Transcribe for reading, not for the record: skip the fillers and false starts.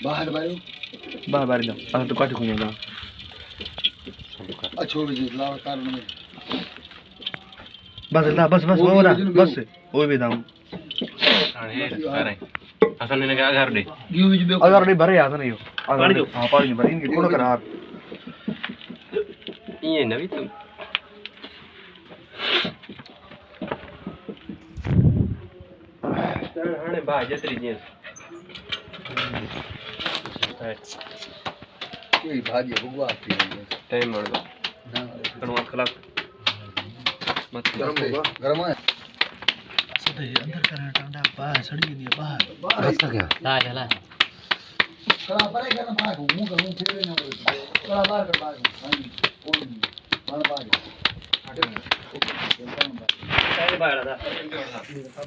बाहर बाहर बाहर जाओ तो काट खुलेगा अच्छो भी लाव कार में बस वो ना बस वो भी दाम असल ने क्या कर दे अगर नहीं भरे याद नहीं हो पानी दो हां पानी भरे इनके कोनो करार ये नवी तुम हाने बा जतरी जी कोई भाजी भगवा आती है टाइम मार दो ना कनवा खला मत गरम होगा गरम है सदे अंदर करना ठंडा बाहर सड़ी नहीं बाहर रास्ता क्या ला चला कड़ा परे करना बाहर मुंह का मुंह फेरे ना कड़ा बाहर कर बाहर कौन बाहर बाहर पहले बाहर था